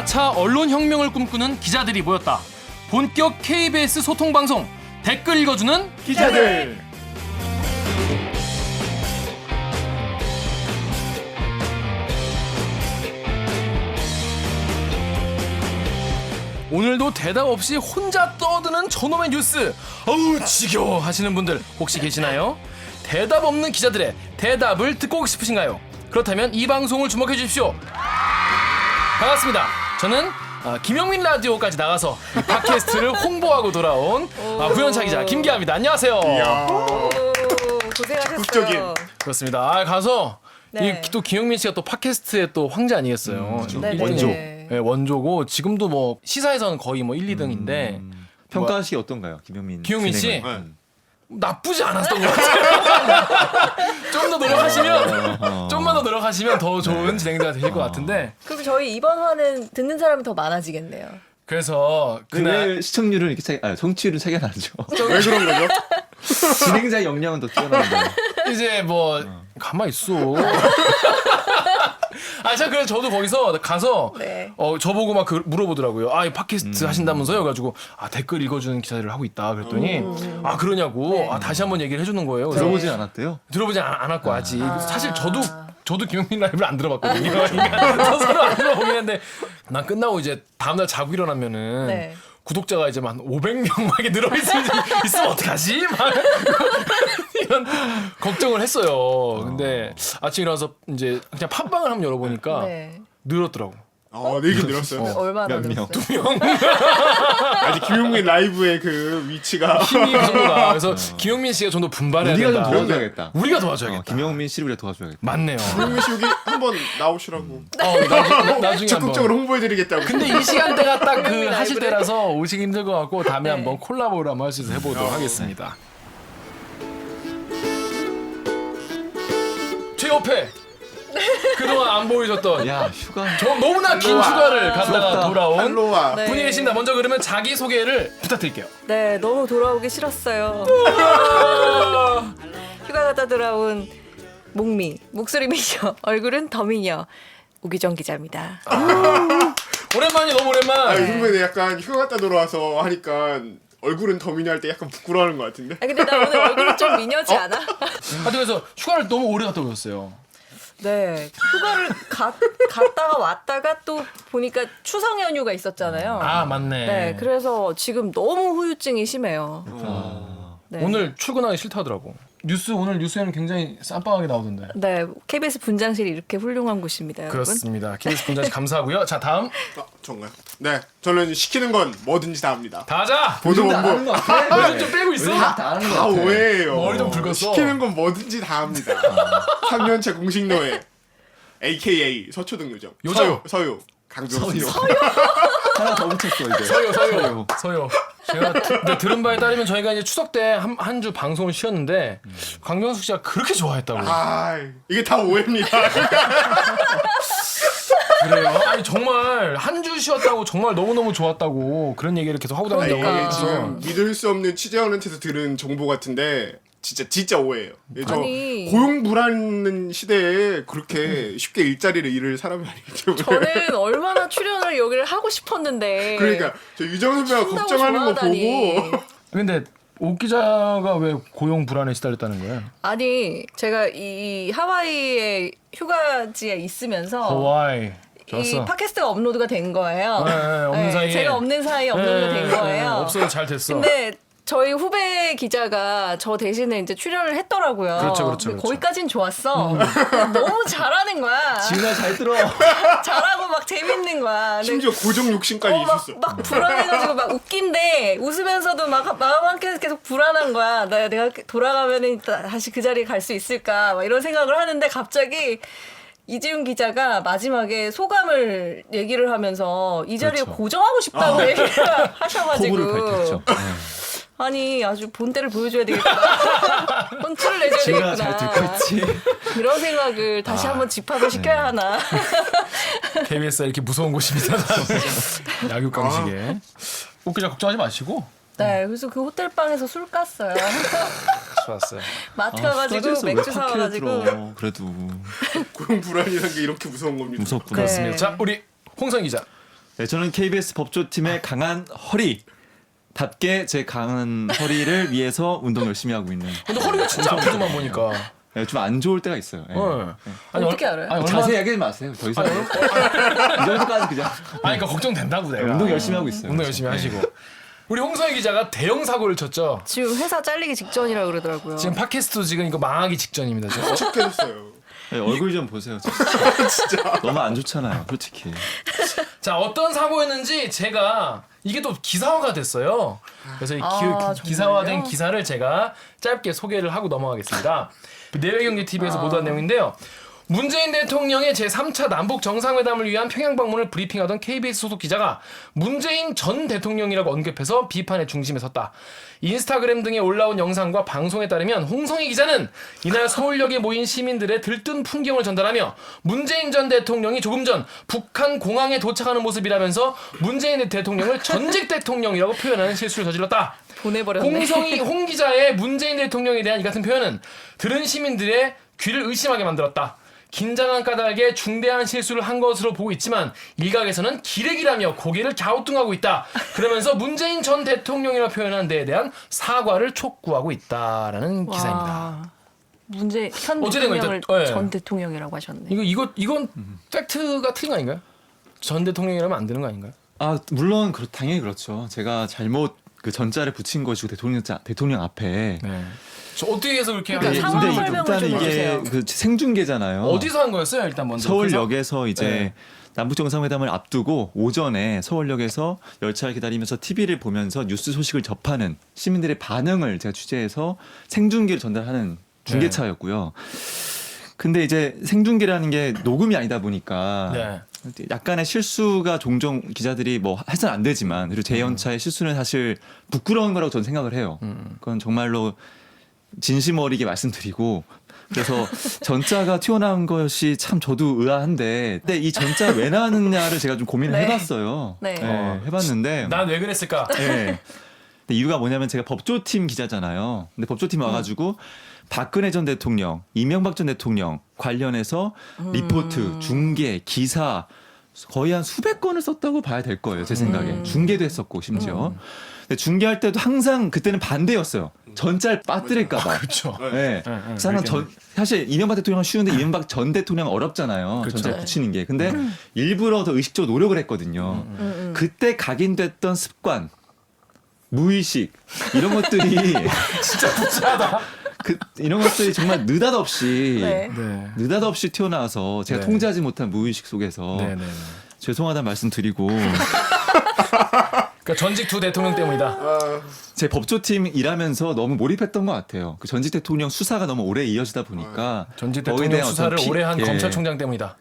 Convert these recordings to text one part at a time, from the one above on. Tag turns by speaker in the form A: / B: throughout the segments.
A: 4차 언론혁명을 꿈꾸는 기자들이 모였다. 본격 KBS 소통방송 댓글 읽어주는
B: 기자들.
A: 오늘도 대답 없이 혼자 떠드는 저놈의 뉴스 어우 지겨워 하시는 분들 혹시 계시나요? 대답 없는 기자들의 대답을 듣고 싶으신가요? 그렇다면 이 방송을 주목해 주십시오. 반갑습니다. 저는 김영민 라디오까지 나가서 이 팟캐스트를 홍보하고 돌아온 구현차 기자 김기아입니다. 안녕하세요.
C: 고생하셨어요.
B: 적극적인.
A: 그렇습니다. 가서
C: 네.
A: 또 김영민 씨가 또 팟캐스트의 또 황제 아니겠어요.
C: 네네.
B: 원조.
A: 네, 원조고 지금도 뭐 시사에서는 거의 뭐 1, 2등인데
D: 평가하시기 어떤가요, 김영민?
A: 김영민 씨?
D: 진행은?
A: 나쁘지 않았던 것 같아요. 좀 더 노력하시면 좀만 더 노력하시면 더 좋은 진행자가 되실 것 같은데
C: 그럼 저희 이번 화는 듣는 사람이 더 많아지겠네요.
A: 그래서 그날
D: 왜 시청률은 이렇게 성취율은 차이가 나죠?
B: 왜 그런 거죠?
D: 진행자 역량은 더 뛰어난데.
A: 이제 뭐 가만 있어. 자 그래서 저도 거기서 가서
C: 네.
A: 저보고 막 물어보더라고요. 이 팟캐스트 하신다면서요? 그래가지고 댓글 읽어주는 기자들을 하고 있다. 그랬더니 그러냐고.
C: 네.
A: 다시 한번 얘기를 해주는 거예요. 그래서
D: 들어보진 않았대요?
A: 들어보지 않았고 아직. 사실 저도 김영민 라이브를 안 들어봤거든요. 그러니까 서로 안 들어보긴 했는데 난 끝나고 이제 다음날 자고 일어나면은
C: 네.
A: 구독자가 이제 한 500명밖에 늘어있으면 어떡하지? 막 이런 걱정을 했어요. 근데 아침에 일어나서 이제 그냥 팟빵을 한번 열어보니까
C: 네.
A: 늘었더라고.
B: 늘긴 늘었어요.
C: 얼마나
D: 몇 명?
C: 늘었어요?
B: 아직 김용민 라이브의 그 위치가
A: 힘이 그 정도다. 그래서 김영민 씨가 좀 더 분발해야
D: 우리가 좀
A: 된다.
D: 도와줘야겠다.
A: 우리가 도와줘야겠다.
D: 김영민 씨를 우리가 도와줘야겠다.
A: 맞네요.
B: 김용민 씨 여기 한번 나오시라고.
A: 나중에
B: 적극적으로
A: 한번.
B: 홍보해드리겠다고.
A: 근데 이 시간대가 딱 그
C: 김영민
A: 하실
C: 라이브를.
A: 때라서 오시기 힘들 것 같고 다음에
C: 네.
A: 한번 콜라보를 한번 할 수 있어서 해보도록 하겠습니다. 제 옆에 그동안 안 보이셨던
D: 야, 휴가.
A: 너무나 긴
B: 할로와.
A: 휴가를 갔다가
D: 부럽다.
A: 돌아온
B: 할로와.
C: 네.
A: 분이 계십니다. 먼저 그러면 자기 소개를 부탁드릴게요.
C: 네, 너무 돌아오기 싫었어요. 휴가 갔다 돌아온 목미, 목소리 미녀, 얼굴은 더 미녀, 오기정 기자입니다.
A: 오랜만이 너무 오랜만.
B: 선배는 약간 휴가 갔다 돌아와서 하니까 얼굴은 더 미녀 할 때 약간 부끄러워하는 것 같은데.
C: 근데 나 오늘 얼굴이 좀 미녀지 않아?
A: 그래서 휴가를 너무 오래 갔다 오셨어요.
C: 네, 휴가를 갔다가 왔다가 또 보니까 추석 연휴가 있었잖아요.
A: 맞네.
C: 네, 그래서 지금 너무 후유증이 심해요. 네.
A: 오늘 출근하기 싫다더라고. 오늘 뉴스에는 굉장히 쌈빵하게 나오던데.
C: 네, KBS 분장실이 이렇게 훌륭한 곳입니다, 여러분.
A: 그렇습니다. KBS 분장실 감사하고요. 자 다음
B: 정말. 네, 저는 시키는 건 뭐든지 다 합니다.
A: 다 하자.
B: 보도
D: 다 아는
B: 본부
D: 것 같아.
A: 요즘 좀 빼고 있어.
D: 다 아는 것
B: 다
D: 같아.
B: 오해예요.
A: 머리 좀 붉었어.
B: 시키는 건 뭐든지 다 합니다. 3년차 공식 노예, AKA 서초동 요정.
A: 요정.
B: 서요. 강조로
D: 서요.
B: 서요.
D: 하나 더 붙였어 이제.
A: 서요. 제가 들은 바에 따르면 저희가 이제 추석 때 한 주 방송을 쉬었는데 강병숙 씨가 그렇게 좋아했다고.
B: 이게 다 오해입니다.
A: 그래요? 아니 정말 한 주 쉬었다고 정말 너무너무 좋았다고 그런 얘기를 계속 하고 다닌다고.
C: 그러니까.
B: 이게 지금 믿을 수 없는 취재원한테서 들은 정보 같은데 진짜 오해예요. 저
C: 아니.
B: 고용 불안 시대에 그렇게 쉽게 일자리를 잃을 사람이 아니기 때문에.
C: 저는 얼마나 출연을 여기를 하고 싶었는데.
B: 그러니까 저 유정 선배가
C: 쉰다고
B: 걱정하는 거
C: 좋아하다니.
B: 보고
A: 근데 옥 기자가 왜 고용 불안에 시달렸다는 거야?
C: 아니, 제가 이 하와이에 휴가지에 있으면서
A: 하와이.
C: 이
A: 좋았어.
C: 팟캐스트가 업로드가 된 거예요.
A: 네, 없는 사이에.
C: 제가 없는 사이에 업로드가 된 거예요.
A: 없어도 잘 됐어.
C: 근데 저희 후배 기자가 저 대신에 이제 출연을 했더라고요.
A: 그렇죠.
C: 근데 거기까진 좋았어. 너무 잘하는 거야.
D: 지은아 잘 들어.
C: 잘하고 막 재밌는 거야. 근데
B: 심지어 고정 욕심까지 있었어.
C: 막 불안해가지고 막 웃긴데 웃으면서도 막 마음 한켠에서 계속 불안한 거야. 내가 돌아가면은 다시 그 자리에 갈 수 있을까? 막 이런 생각을 하는데 갑자기 이지훈 기자가 마지막에 소감을 얘기를 하면서 이 자리에
D: 그렇죠.
C: 고정하고 싶다고 얘기를 하셔가지고
D: 포부를 밝혔죠.
C: 아니 아주 본때를 보여줘야 되겠구나. 혼쭐을 내줘야
D: 지은아 잘
C: 되겠구나.
D: 듣고 있지.
C: 이런 생각을 다시 한번 집합을 시켜야 하나.
A: KBS가 이렇게 무서운 곳입니다. 약육강식에. 옥 기자 걱정하지 마시고.
C: 네, 그래서 그 호텔방에서 술 깠어요.
A: 좋았어요.
C: 마트 가가지고 맥주 사와가지고.
D: 그래도
B: 고용 불안이라는 게 이렇게 무서운 겁니다.
D: 무섭구나.
C: 네.
A: 그렇습니다. 자 우리 홍성 기자.
D: 네, 저는 KBS 법조팀의 강한 허리답게 제 강한 허리를 위해서 운동 열심히 하고 있는.
A: 근데 허리가 진짜 아프더만 보니까.
D: 네, 좀 안 좋을 때가 있어요. 네.
A: 아니,
C: 어떻게 알아요?
A: 아니,
D: 자세히 얘기하지 마세요. 더 이상. 이 정도까지 그냥.
A: 아니, 그러니까 걱정된다고 내가.
D: 운동 열심히 하고 있어요.
A: 운동 열심히
D: 네.
A: 하시고. 우리 홍성희 기자가 대형 사고를 쳤죠.
C: 지금 회사 잘리기 직전이라 그러더라고요.
A: 지금 팟캐스트도 지금 이거 망하기 직전입니다. 지금.
B: 축해졌어요.
D: 네, 얼굴 좀 보세요. 진짜. 너무 안 좋잖아요, 솔직히.
A: 자, 어떤 사고였는지 제가 이게 또 기사화가 됐어요. 그래서 이 기사화된
C: 정말요?
A: 기사를 제가 짧게 소개를 하고 넘어가겠습니다. 내외경제TV에서 보도한 내용인데요. 문재인 대통령의 제3차 남북 정상회담을 위한 평양 방문을 브리핑하던 KBS 소속 기자가 문재인 전 대통령이라고 언급해서 비판의 중심에 섰다. 인스타그램 등에 올라온 영상과 방송에 따르면 홍성희 기자는 이날 서울역에 모인 시민들의 들뜬 풍경을 전달하며 문재인 전 대통령이 조금 전 북한 공항에 도착하는 모습이라면서 문재인 대통령을 전직 대통령이라고 표현하는 실수를 저질렀다.
C: 보내버렸네.
A: 홍 기자의 문재인 대통령에 대한 이 같은 표현은 들은 시민들의 귀를 의심하게 만들었다. 긴장한 까닭에 중대한 실수를 한 것으로 보고 있지만 일각에서는 기레기라며 고개를 갸우뚱하고 있다. 그러면서 문재인 전 대통령이라고 표현한 데에 대한 사과를 촉구하고 있다라는 기사입니다.
C: 현
A: 어찌된 거
C: 대통령을
A: 일단, 예.
C: 전 대통령이라고 하셨네.
A: 이건 팩트가 틀린 거 아닌가요? 전 대통령이라면 안 되는 거 아닌가요?
D: 아, 물론 당연히 그렇죠. 제가 잘못 그 전자를 붙인 것이고 대통령 앞에.
A: 네. 저 어떻게 해서 그렇게
C: 그러니까
A: 하는지.
C: 상황
D: 근데
C: 설명을
D: 일단
C: 좀
D: 이게
C: 해주세요.
D: 그 생중계잖아요.
A: 어디서 한 거였어요? 일단 먼저.
D: 서울역에서 이제
A: 네.
D: 남북 정상회담을 앞두고 오전에 서울역에서 열차를 기다리면서 TV를 보면서 뉴스 소식을 접하는 시민들의 반응을 제가 취재해서 생중계를 전달하는 중계차였고요. 근데 이제 생중계라는 게 녹음이 아니다 보니까
A: 네.
D: 약간의 실수가 종종 기자들이 뭐 해서는 안 되지만 그리고 제 연차의 실수는 사실 부끄러운 거라고 저는 생각을 해요. 그건 정말로 진심 어리게 말씀드리고 그래서 전자가 튀어나온 것이 참 저도 의아한데 근데 이 전자 왜 나왔느냐를 제가 좀 고민을
C: 네.
D: 해봤어요.
C: 네.
D: 해봤는데
A: 난 왜 그랬을까?
D: 네. 근데 이유가 뭐냐면 제가 법조팀 기자잖아요. 근데 법조팀 와가지고 박근혜 전 대통령, 이명박 전 대통령 관련해서 리포트, 중계, 기사 거의 한 수백 건을 썼다고 봐야 될 거예요. 제 생각에. 중계도 했었고 심지어. 근데 중계할 때도 항상 그때는 반대였어요. 전자를 빠뜨릴까 봐.
A: 그렇죠.
D: 네. 사실 이명박 대통령은 쉬운데 이명박 전 대통령은 어렵잖아요.
A: 그렇죠.
D: 전자를 붙이는 게. 근데 일부러 더 의식적으로 노력을 했거든요. 그때 각인됐던 습관, 무의식 이런 것들이
A: 진짜 부차하다.
D: 이런 것들이 정말 느닷없이
C: 네.
A: 네.
D: 느닷없이 튀어나와서 제가
A: 네.
D: 통제하지 못한 무의식 속에서
A: 네네.
D: 죄송하다는 말씀드리고
A: 그러니까 전직 두 대통령 때문이다.
D: 제 법조팀 일하면서 너무 몰입했던 것 같아요. 그 전직 대통령 수사가 너무 오래 이어지다 보니까
A: 전직
D: 거기에
A: 대통령
D: 대한
A: 수사를
D: 어떤
A: 오래 한
D: 예.
A: 검찰총장 때문이다.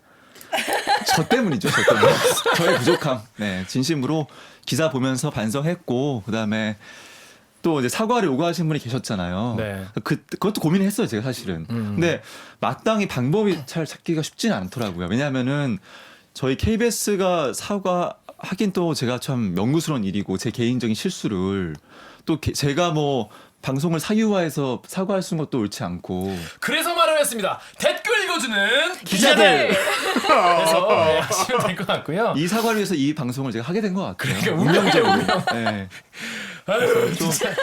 D: 저 때문이죠. 저 때문에. 저의 부족함. 네, 진심으로 기사 보면서 반성했고 그다음에 또 이제 사과를 요구하신 분이 계셨잖아요.
A: 네.
D: 그것도 고민했어요, 제가 사실은. 근데 마땅히 방법이 잘 찾기가 쉽지는 않더라고요. 왜냐하면은 저희 KBS가 사과하긴 또 제가 참 명구스러운 일이고 제 개인적인 실수를 또 제가 뭐 방송을 사유화해서 사과할 수 있는 것도 옳지 않고.
A: 그래서 말을 했습니다. 댓글 읽어주는
D: 기자들!
A: 그래서 네, 하시면 될 것 같고요.
D: 이 사과를 위해서 이 방송을 제가 하게 된 것 같아요.
A: 그러니까
D: 운명적으로. 네.
A: 아유,
D: 좀
A: 진짜.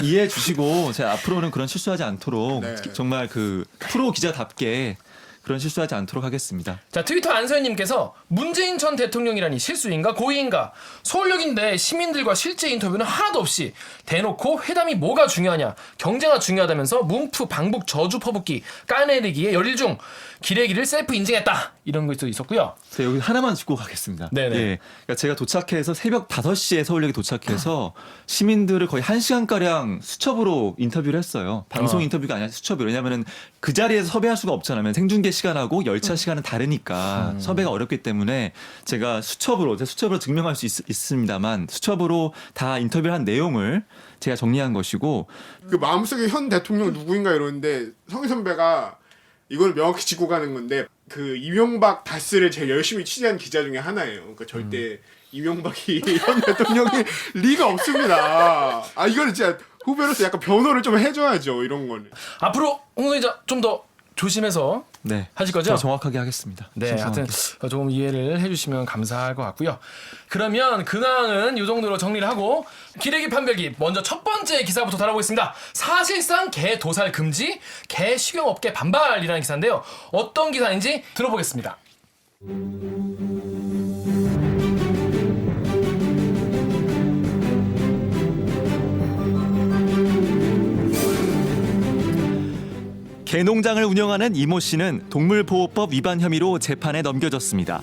D: 이해해 주시고 제가 앞으로는 그런 실수하지 않도록
B: 네.
D: 정말 그 프로 기자답게 그런 실수하지 않도록 하겠습니다.
A: 자, 트위터 안서연님께서 문재인 전 대통령이라니 실수인가 고의인가? 서울역인데 시민들과 실제 인터뷰는 하나도 없이 대놓고 회담이 뭐가 중요하냐? 경제가 중요하다면서 문프 방북 저주 퍼붓기 까내리기에 열일 중 기레기를 셀프 인증했다. 이런 것도 있었고요.
D: 제가 여기 하나만 짚고 가겠습니다.
A: 네네.
D: 예. 그러니까 제가 도착해서 새벽 5시에 서울역에 도착해서 시민들을 거의 1시간가량 수첩으로 인터뷰를 했어요. 방송 인터뷰가 아니라 수첩으로. 왜냐하면 그 자리에서 섭외할 수가 없잖아요. 생중계 시간하고 열차 시간은 다르니까 섭외가 어렵기 때문에 제가 수첩으로 증명할 수 있습니다만 수첩으로 다 인터뷰를 한 내용을 제가 정리한 것이고
B: 그 마음속에 현 대통령 누구인가 이러는데 성희 선배가 이걸 명확히 짚고 가는 건데 그 이명박 다스를 제일 열심히 취재한 기자 중에 하나예요. 그러니까 절대 이명박이 현 대통령이 리가 없습니다. 이거는 진짜 후배로서 약간 변호를 좀 해줘야죠. 이런 거는.
A: 앞으로 홍 기자 좀 더 조심해서
D: 네.
A: 하실 거죠?
D: 더 정확하게 하겠습니다.
A: 네,
D: 신중하게.
A: 하여튼 조금 이해를 해주시면 감사할 것 같고요. 그러면 근황은 이 정도로 정리를 하고 기레기 판별기 먼저 첫 번째 기사부터 다뤄보겠습니다. 사실상 개 도살 금지, 개 식용업계 반발이라는 기사인데요. 어떤 기사인지 들어보겠습니다.
D: 개농장을 운영하는 이모 씨는 동물보호법 위반 혐의로 재판에 넘겨졌습니다.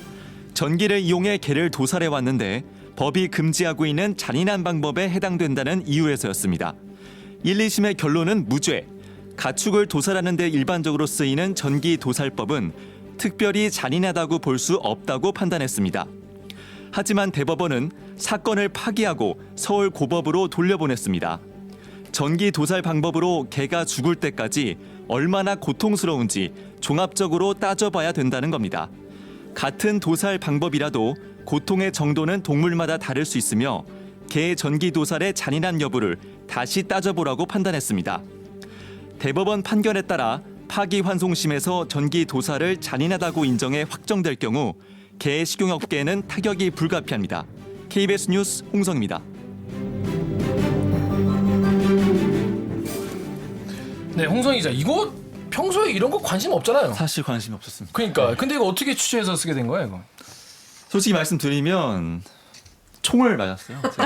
D: 전기를 이용해 개를 도살해 왔는데 법이 금지하고 있는 잔인한 방법에 해당된다는 이유에서였습니다. 1, 2심의 결론은 무죄. 가축을 도살하는 데 일반적으로 쓰이는 전기 도살법은 특별히 잔인하다고 볼 수 없다고 판단했습니다. 하지만 대법원은 사건을 파기하고 서울 고법으로 돌려보냈습니다. 전기 도살 방법으로 개가 죽을 때까지 얼마나 고통스러운지 종합적으로 따져봐야 된다는 겁니다. 같은 도살 방법이라도 고통의 정도는 동물마다 다를 수 있으며 개 전기 도살의 잔인한 여부를 다시 따져보라고 판단했습니다. 대법원 판결에 따라 파기환송심에서 전기 도살을 잔인하다고 인정해 확정될 경우 개 식용업계에는 타격이 불가피합니다. KBS 뉴스 홍성입니다.
A: 네, 홍성희 기자, 이거 평소에 이런 거 관심 없잖아요.
D: 사실 관심이 없었습니다.
A: 그러니까 근데 이거 어떻게 취재해서 쓰게 된 거예요, 이거?
D: 솔직히 말씀드리면 총을 맞았어요. 제가.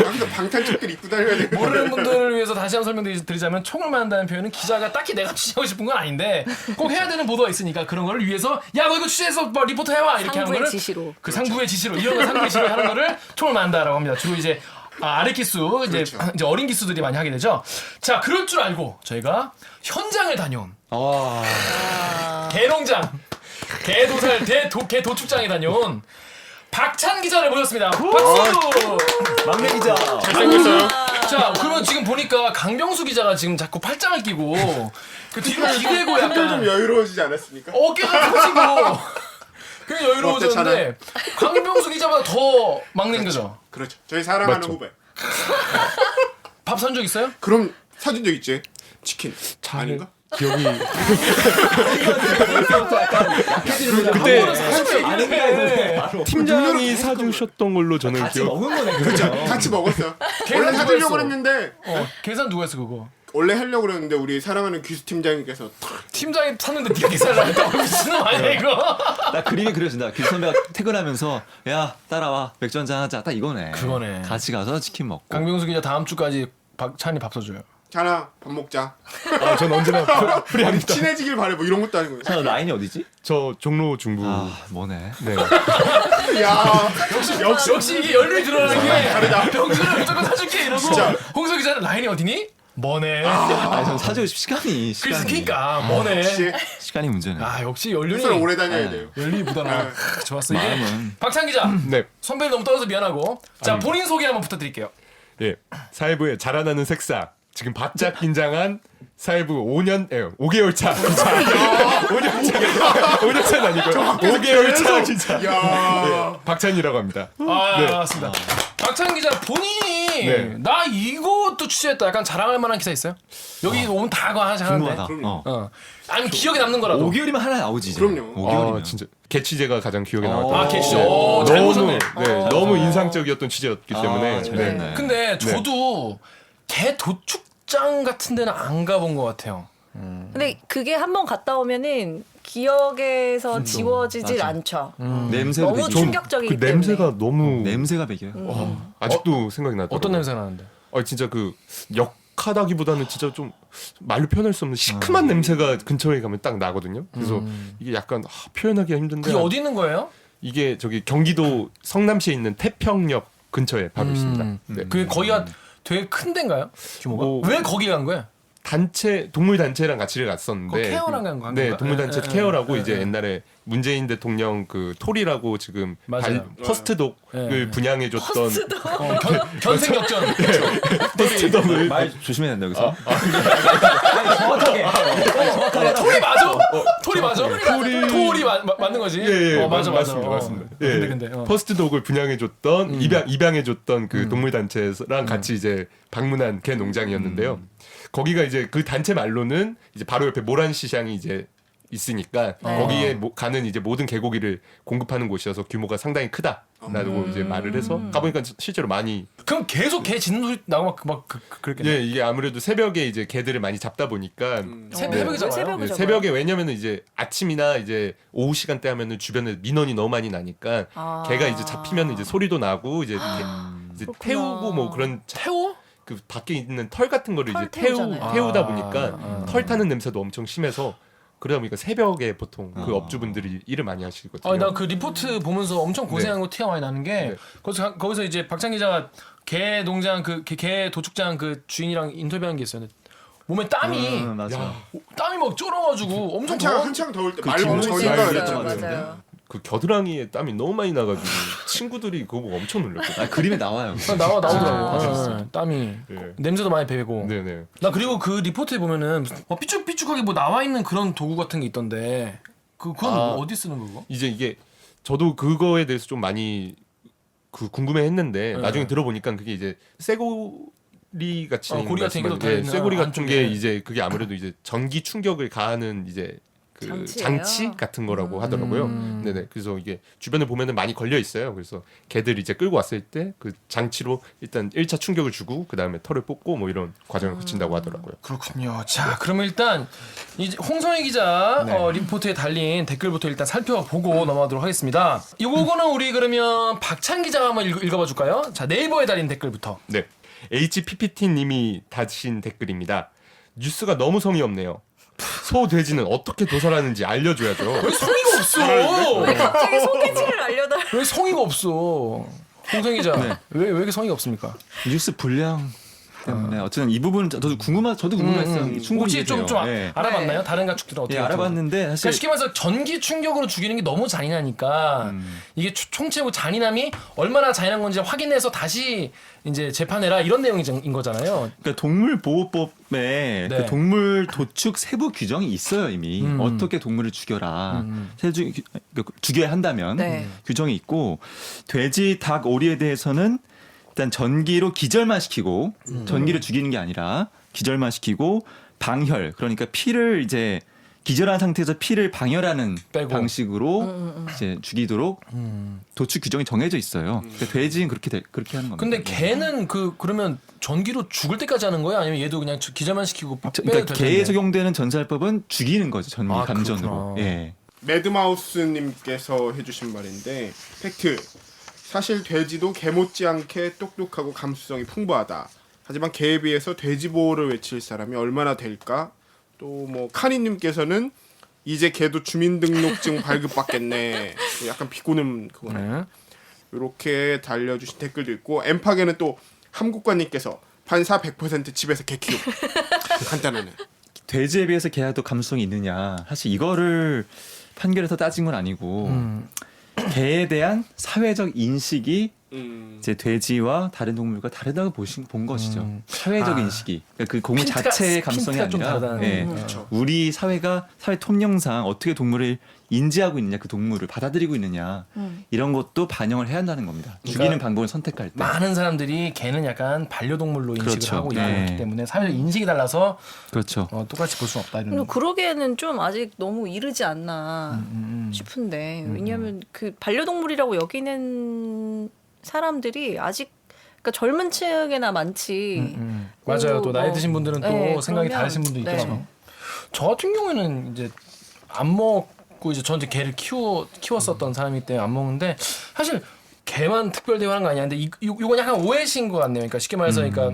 B: 항상 방탄조끼 입고 다녀야 되는
A: 모르는 분들을 위해서 다시 한번 설명드리자면 총을 맞는다는 표현은 기자가 딱히 내가 취재하고 싶은 건 아닌데 꼭 해야 되는 보도가 있으니까 그런 거를 위해서 야 너 이거 취재해서 뭐 리포터 해와 이렇게 하는
C: 상부의
A: 거를
C: 지시로.
A: 그 상부의 지시로 이런 거 상부의 지시로 하는 거를 총을 맞는다라고 합니다. 주로 이제 아래 기수 이제,
B: 그렇죠.
A: 이제 어린 기수들이 많이 하게 되죠. 자 그럴 줄 알고 저희가 현장을 다녀온 개농장 개도살 개 도축장에 다녀온 박찬 기자를 모셨습니다. 박수!
D: 막내 기자.
B: 잘생겼어요.
A: 자, 그러면 지금 보니까 강병수 기자가 지금 자꾸 팔짱을 끼고 그 뒤로 기대고
B: 한결 좀
A: 약간
B: 여유로워지지 않았습니까?
A: 어깨가 펴지고 그게 여유로워졌는데 강병수 기자보다 더 막내인 거죠.
B: 그렇죠. 저희 사랑하는
E: 맞죠.
B: 후배.
A: 밥 산 적 있어요?
B: 그럼 사준 적 있지? 치킨. 아닌가?
E: 기억이
A: 그때
E: 팀장이 사주셨던 걸로 저는
D: 같이
E: 기억.
D: 먹은 거네.
B: 그렇죠. 같이 먹었어요.
A: 계산
B: 원래
A: 누가
B: 사주려고
A: 했어?
B: 했는데
A: 계산 누가 했어 그거?
B: 원래 하려고 그랬는데 우리 사랑하는 귀수 팀장님께서
A: 팀장이 샀는데 네가 계산을 하니까 미친놈 아니야 이거?
D: 나 그림이 그려진다. 길 선배가 퇴근하면서 야 따라와 맥주 한잔 하자. 딱 이거네.
A: 그거네.
D: 같이 가서 치킨 먹고.
A: 강병수 기자 다음 주까지 찬이 밥 사줘요.
B: 자나 밥 먹자.
E: 아, 전 언제나 프리합니다.
B: 친해지길 바래 뭐 이런 것도 아니고.
D: 자 라인이 어디지?
E: 저 종로 중부.
D: 아 뭐네.
E: 네.
B: 야
A: 역시 이게 열렬히 드러나는 게 다르다. 병수를 무조건 사줄게 이러고
B: 진짜.
A: 홍석 기자는 라인이 어디니? 뭐네.
D: 아니 전 사주고 시간이
A: 그러니까 뭐네.
B: 역시
D: 시간이 문제네.
A: 아 역시
B: 회사를
A: 연륜이
B: 오래 다녀야 돼요.
A: 열리 묻어나. 좋았어. 이게
D: 마음은.
A: 박찬 기자
E: 네.
A: 선배를 너무 떨어서 미안하고 자
E: 아닙니다.
A: 본인 소개 한번 부탁드릴게요.
E: 예. 사회부의 자라나는 색상. 지금 바짝 긴장한 사회부 5개월 차 기자. 5년 차는 아니고요. 5개월 차 기자.
B: 야
E: 네, 박찬이라고 합니다.
A: 아
E: 네.
A: 맞습니다. 박찬 기자 본인이
E: 네.
A: 나 이것도 취재했다 약간 자랑할 만한 기사 있어요? 여기 오면 다 하나씩 하는데.
D: 궁금하다.
B: 그럼요.
A: 어. 아니면 기억에 남는 거라도.
D: 5개월이면 하나 나오지. 이제.
B: 그럼요.
D: 5개월이면.
E: 아, 진짜 개 취재가 가장 기억에 남았던.
A: 아,
E: 것
A: 개 취재.
E: 같아요.
A: 오, 잘 보셨네.
E: 너무 인상적이었던 취재였기 때문에.
D: 잘
E: 네.
D: 됐네.
A: 근데 저도 개 도축장 같은 데는 안 가본 것 같아요.
C: 근데 그게 한번 갔다 오면은 기억에서 지워지질
D: 맞아.
C: 않죠.
D: 냄새도
C: 너무
D: 배기고.
C: 충격적이기
E: 그
C: 때문에.
E: 냄새가 너무
D: 냄새가 배겨요.
E: 아직도 생각이 나더라고요.
A: 어떤 냄새 나는데?
E: 진짜 그 역하다기보다는 진짜 좀 말로 표현할 수 없는 시큼한 냄새가 근처에 가면 딱 나거든요. 그래서 이게 약간 표현하기가 힘든데
A: 그게 어디 있는 거예요?
E: 이게 저기 경기도 성남시에 있는 태평역 근처에 바로 있습니다. 네.
A: 그게 거기가 되게 큰 데인가요? 규모가?
E: 뭐-
A: 왜 거기 간 거예요?
E: 단체 동물 단체랑 같이 갔었는데
A: 그거 케어랑 간 건가요?
E: 네 동물 단체
A: 예, 예,
E: 케어라고
A: 예,
E: 이제
A: 예.
E: 옛날에 문재인 대통령 그 톨이라고 지금
A: 맞아요.
E: 퍼스트독을
A: 네.
E: 분양해줬던
A: 견생역전.
E: 퍼스트독을
D: 말 조심해야 된다 여기서.
A: 톨이 맞아? 톨이 맞아? 톨이 맞는 거지?
E: 예,
A: 맞아.
E: 맞습니다.
A: 어.
E: 맞습니다. 예.
A: 근데.
E: 퍼스트독을 분양해줬던 입양해줬던 그 동물 단체랑 같이 이제 방문한 개 농장이었는데요. 거기가 이제 그 단체 말로는 이제 바로 옆에 모란시장이 이제 있으니까
C: 네.
E: 거기에 가는 이제 모든 개고기를 공급하는 곳이어서 규모가 상당히 크다라고 이제 말을 해서 가보니까 실제로 많이
A: 그럼 계속 개 짖는 소리 나고 그렇게.
E: 예 이게 아무래도 새벽에 이제 개들을 많이 잡다 보니까
A: 새벽에 잡아요?
C: 새벽에
E: 네,
C: 잡아요?
E: 새벽에 왜냐면은 이제 아침이나 이제 오후 시간대 하면은 주변에 민원이 너무 많이 나니까
C: 아.
E: 개가 이제 잡히면 이제 소리도 나고 이제 이제
C: 그렇구나.
E: 태우고 뭐 그런
A: 태워?
E: 그 밖에 있는 털 같은 거를
C: 털
E: 이제
C: 태우잖아요.
E: 태우다 보니까 털 타는 냄새도 엄청 심해서 그러다 보니까 새벽에 보통 그 업주분들이 일을 많이 하시거든요.
A: 나 그 리포트 보면서 엄청 고생한 거 티가 많이 나는 게
E: 네.
A: 거기서 이제 박찬 기자가 개 농장 개 도축장 그 주인이랑 인터뷰한 게 있어요. 몸에 땀이
D: 맞아.
A: 땀이 막 쫄아가지고 엄청
B: 한창 더울 때 말
D: 기분
B: 엄청
D: 좋지.
B: 올라야
D: 맞아요.
B: 됐잖아요.
C: 맞아요.
E: 그 겨드랑이에 땀이 너무 많이 나가지고 친구들이 그거 보고 엄청 놀랐거든요.
D: 그림에 나와요.
A: 나오더라고. 땀이
E: 네.
A: 냄새도 많이 배고.
E: 네네.
A: 나 그리고 그 리포트에 보면은 삐쭉삐쭉하게 뭐 나와 있는 그런 도구 같은 게 있던데 그건 어디 쓰는 거고?
E: 이제 이게 저도 그거에 대해서 좀 많이 그 궁금해했는데 나중에 들어보니까 그게 이제 쇠고리 같이
A: 고리 같은 게 또
E: 네,
A: 달려있는
E: 쇠고리 같은
A: 안쪽에.
E: 게 이제 그게 아무래도 이제 전기 충격을 가하는 이제 그
C: 장치예요?
E: 장치 같은 거라고 하더라고요. 네네. 그래서 이게 주변에 보면은 많이 걸려 있어요. 그래서 개들 이제 끌고 왔을 때 그 장치로 일단 1차 충격을 주고 그 다음에 털을 뽑고 뭐 이런 과정을 거친다고 하더라고요.
A: 그렇군요. 자, 그러면 일단 이제 홍성희 기자 리포트에 달린 댓글부터 일단 살펴보고 넘어가도록 하겠습니다. 이거는 우리 그러면 박찬 기자가 한번 읽어봐 줄까요? 자, 네이버에 달린 댓글부터.
E: 네. HPPT님이 다신 댓글입니다. 뉴스가 너무 성의 없네요. 소 돼지는 어떻게 도살하는지 알려줘야죠.
A: 왜 성의가 없어?
C: 갑자기 소개치를 알려달라.
A: 왜 성의가 없어? 홍성희 기자, 왜 이렇게 성의가 없습니까?
D: 뉴스 분량 때문에 어쨌든 이 부분은 저도 궁금했어요. 충분히
A: 혹시 좀
D: 이해돼요. 예.
A: 알아봤나요? 다른 가축들은 어떻게?
D: 예, 알아봤는데 사실
A: 그러니까 쉽게 말해서 전기 충격으로 죽이는 게 너무 잔인하니까 이게 총체고 잔인함이 얼마나 잔인한 건지 확인해서 다시 이제 재판해라 이런 내용인 거잖아요.
D: 그러니까 동물보호법에 그 동물 도축 세부 규정이 있어요 이미. 어떻게 동물을 죽여라. 죽여야 한다면
C: 네.
D: 규정이 있고 돼지, 닭, 오리에 대해서는 일단 전기로 기절만 시키고 전기를 죽이는 게 아니라 기절만 시키고 방혈 그러니까 피를 이제 기절한 상태에서 피를 방혈하는
A: 빼고.
D: 방식으로 이제 죽이도록 도축 규정이 정해져 있어요. 그러니까 돼지는 그렇게 하는 겁니다.
A: 근데 개는 그러면 전기로 죽을 때까지 하는 거예요? 아니면 얘도 그냥 기절만 시키고 빼도
D: 그러니까
A: 될
D: 개에
A: 텐데?
D: 적용되는 전살법은 죽이는 거죠. 전기
A: 아,
D: 감전으로.
A: 그렇구나.
D: 예.
B: 매드마우스님께서 해주신 말인데 팩트. 사실 돼지도 개 못지않게 똑똑하고 감수성이 풍부하다. 하지만 개에 비해서 돼지 보호를 외칠 사람이 얼마나 될까? 또 뭐 카니님께서는 이제 개도 주민등록증 발급받겠네. 약간 비꼬는 그거네.
A: 네.
B: 이렇게 달려주신 댓글도 있고 엠파게는 또 함국관님께서 판사 100% 집에서 개 키우고 간단하네.
D: 돼지에 비해서 개가 또 감수성이 있느냐. 사실 이거를 판결에서 따진 건 아니고 개에 대한 사회적 인식이 이제 돼지와 다른 동물과 다르다고 본 것이죠. 사회적 인식이. 그러니까 그 동물 자체의 감성이
A: 핀트가 좀
D: 아니라
A: 다르다는
D: 예,
B: 그렇죠.
D: 우리 사회가 사회 통념상 어떻게 동물을 인지하고 있느냐, 그 동물을 받아들이고 있느냐 이런 것도 반영을 해야 한다는 겁니다. 죽이는 방법을 선택할 때.
A: 많은 사람들이 개는 약간 반려동물로 인식을
D: 그렇죠.
A: 하고
D: 네.
A: 있기 때문에 사회적 인식이 달라서
D: 그렇죠.
A: 똑같이 볼 수는 없다.
C: 근데
A: 이런.
C: 그러기에는 좀 아직 너무 이르지 않나 싶은데 왜냐하면 그 반려동물이라고 여기는 사람들이 아직 그러니까 젊은 층에나 많지.
A: 맞아요. 또 나이
C: 뭐,
A: 드신 분들은 또
C: 네,
A: 생각이
C: 그러면,
A: 다르신 분도 있겠죠.
C: 네.
A: 저 같은 경우에는 이제 안 먹고 이제 저한테 개를 키웠었던 사람이기 때문에 안 먹는데 사실 개만 특별 대우하는 거 아니야. 근데 이건 약간 오해신 것 같네요. 그러니까 쉽게 말해서 그러니까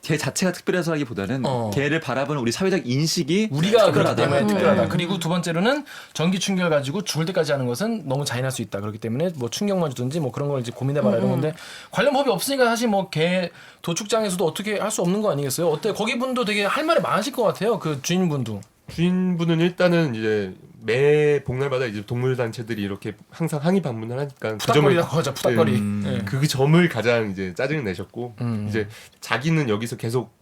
D: 개 자체가 특별해서라기보다는 개를 바라보는 우리 사회적 인식이
A: 우리가 그렇기
D: 특별하다.
A: 때문에 특별하다. 그리고 두 번째로는 전기 충격을 가지고 죽을 때까지 하는 것은 너무 잔인할 수 있다. 그렇기 때문에 뭐 충격만 주든지 뭐 그런 걸 이제 고민해봐라 이런 건데 관련 법이 없으니까 사실 뭐 개 도축장에서도 어떻게 할 수 없는 거 아니겠어요? 어때? 거기 분도 되게 할 말이 많으실 것 같아요. 그 주인분도.
E: 주인분은 일단은 이제 매 복날마다 이제 동물 단체들이 이렇게 항상 항의 방문을 하니까
A: 푸닥거리라고 하자 푸닥거리. 예.
E: 그 점을 가장 이제 짜증을 내셨고 이제 자기는 여기서 계속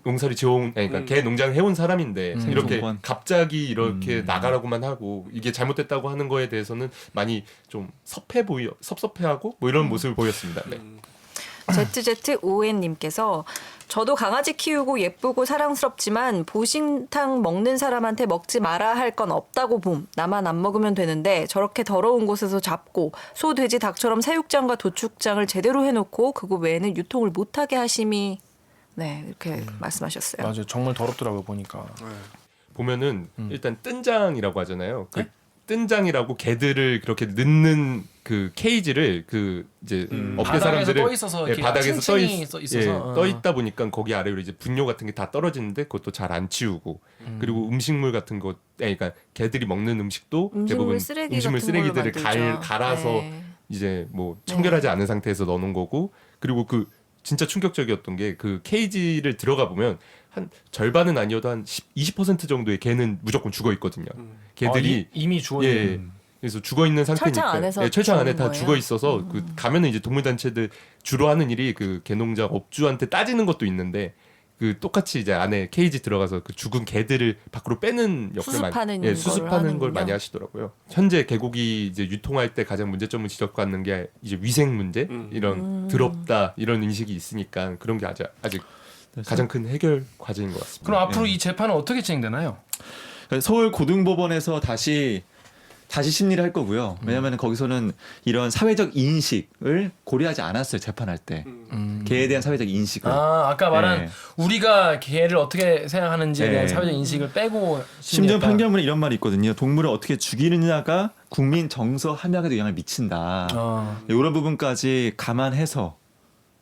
E: 농사를 지어온 그러니까 개 농장을 해온 사람인데 이렇게
D: 정관.
E: 갑자기 이렇게 나가라고만 하고 이게 잘못됐다고 하는 거에 대해서는 많이 좀 섭섭해하고 뭐 이런 모습을 보였습니다. 네.
C: ZZON님께서 저도 강아지 키우고 예쁘고 사랑스럽지만 보신탕 먹는 사람한테 먹지 마라 할 건 없다고 봄. 나만 안 먹으면 되는데 저렇게 더러운 곳에서 잡고 소, 돼지, 닭처럼 사육장과 도축장을 제대로 해놓고 그거 외에는 유통을 못하게 하심이 네 이렇게 말씀하셨어요.
A: 맞아요. 정말 더럽더라고요 보니까.
E: 보면은 일단 뜬장이라고 하잖아요. 그 뜬장이라고 개들을 그렇게 넣는 그 케이지를 그 이제 업계
A: 바닥에서
E: 사람들을
A: 떠 있어서 이렇게
E: 바닥에서
A: 층층이 써 있어서.
E: 떠 있다 보니까 거기 아래로 이제 분뇨 같은 게 다 떨어지는데 그것도 잘 안 치우고 그리고 음식물 같은 거 그러니까 개들이 먹는 음식도 대부분 음식물 쓰레기들을 갈아서
C: 네.
E: 이제 뭐 청결하지 않은 상태에서 넣어놓은 거고 그리고 그 진짜 충격적이었던 게 그 케이지를 들어가 보면 한 절반은 아니어도 한 20% 정도의 개는 무조건 죽어 있거든요. 개들이
A: 이미 죽어
E: 예,
A: 있는.
E: 그래서 죽어 있는 상태니까
C: 철창 안에서
E: 예, 철창 안에
C: 죽는
E: 다
C: 거예요?
E: 죽어 있어서 그 가면은 이제 동물 단체들 주로 하는 일이 그 개농장 업주한테 따지는 것도 있는데 그 똑같이 이제 안에 케이지 들어가서 그 죽은 개들을 밖으로 빼는 역할을
C: 수습하는
E: 많이 수습하는 걸
C: 하는군요.
E: 많이 하시더라고요. 현재 개고기 이제 유통할 때 가장 문제점을 지적받는 게 이제 위생 문제 이런 더럽다 이런 인식이 있으니까 그런 게 아직 가장 큰 해결 과제인 것 같습니다.
A: 그럼 앞으로 이 재판은 어떻게 진행되나요?
D: 서울 고등법원에서 다시 심리를 할 거고요. 왜냐하면 거기서는 이런 사회적 인식을 고려하지 않았어요. 재판할 때 개에 대한 사회적 인식을.
A: 아까 말한
D: 네.
A: 우리가 개를 어떻게 생각하는지에 대한
D: 네.
A: 사회적 인식을 빼고
D: 심지어
A: 심리했다.
D: 판결문에 이런 말이 있거든요. 동물을 어떻게 죽이느냐가 국민 정서 함양에도 영향을 미친다. 이런 부분까지 감안해서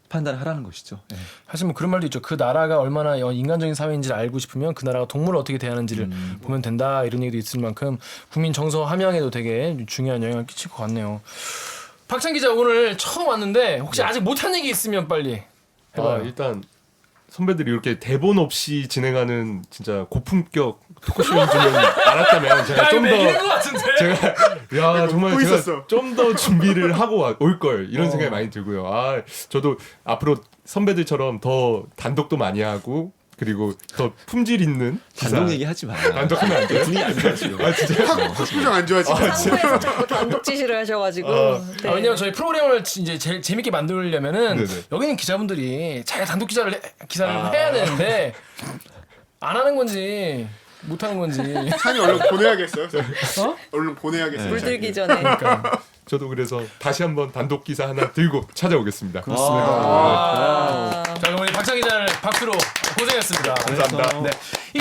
D: 판단을 하라는 것이죠. 네.
A: 사실 뭐 그런 말도 있죠. 그 나라가 얼마나 인간적인 사회인지를 알고 싶으면 그 나라가 동물을 어떻게 대하는지를 보면 된다 이런 얘기도 있을 만큼 국민 정서 함양에도 되게 중요한 영향을 끼칠 것 같네요. 박찬 기자 오늘 처음 왔는데 혹시 아직 못한 얘기 있으면 빨리 해봐요.
E: 일단 선배들이 이렇게 대본 없이 진행하는 진짜 고품격 토크쇼인 줄은 알았다면 제가 좀
A: 이거
E: 더
A: 같은데.
E: 제가 정말
B: 웃고
E: 제가
B: 있었어.
E: 좀 더 준비를 하고 올 걸 이런 생각이 많이 들고요. 저도 앞으로 선배들처럼 더 단독도 많이 하고 그리고 더 품질 있는 기사.
D: 단독 얘기하지 마.
E: 단독하면 안 돼요?
D: 분위기 안 좋아지고.
E: 진짜
B: 표정 안 좋아 지금.
C: 상부에서 자꾸 단독 지시를 하셔가지고 네.
A: 왜냐면 저희 프로그램을 이제 제일 재밌게 만들려면은
E: 네네.
A: 여기는 기자분들이 자기가 단독 기사를 해야 되는데 안 하는 건지 못 하는 건지.
B: 찬이 얼른 보내야겠어요.
A: 어?
B: 얼른 보내야겠어요.
C: 물들기 전에
E: 저도 그래서 다시 한번 단독 기사 하나 들고 찾아오겠습니다.
A: 자 그럼 우리 박찬 기자를 박수로 고생했습니다.
E: 감사합니다.
A: 네.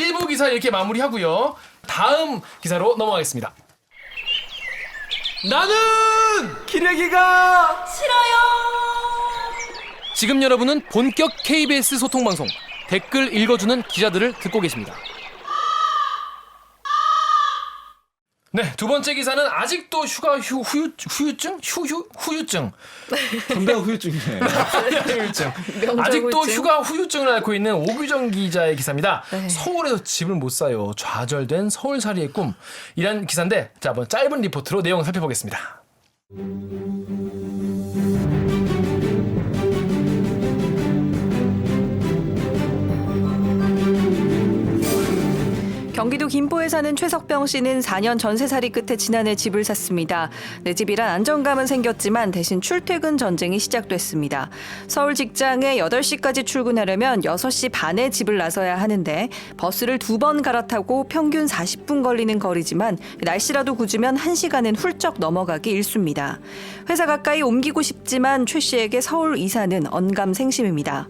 A: 1부 기사 이렇게 마무리하고요. 다음 기사로 넘어가겠습니다. 나는 기레기가 싫어요. 지금 여러분은 본격 KBS 소통 방송 댓글 읽어주는 기자들을 듣고 계십니다. 네, 두 번째 기사는 아직도 휴가 후유증? 후유증.
D: 건강 후유증이네.
A: 후유증.
C: 명절
A: 아직도
C: 후유증?
A: 휴가 후유증을 앓고 있는 오규정 기자의 기사입니다.
C: 네.
A: 서울에서 집을 못 사요. 좌절된 서울살이의 꿈. 이란 기사인데 자, 한번 짧은 리포트로 내용을 살펴보겠습니다.
C: 경기도 김포에 사는 최석병 씨는 4년 전세살이 끝에 지난해 집을 샀습니다. 내 집이란 안정감은 생겼지만 대신 출퇴근 전쟁이 시작됐습니다. 서울 직장에 8시까지 출근하려면 6시 반에 집을 나서야 하는데 버스를 2번 갈아타고 평균 40분 걸리는 거리지만 날씨라도 굳으면 1시간은 훌쩍 넘어가기 일쑤입니다. 회사 가까이 옮기고 싶지만 최 씨에게 서울 이사는 언감생심입니다.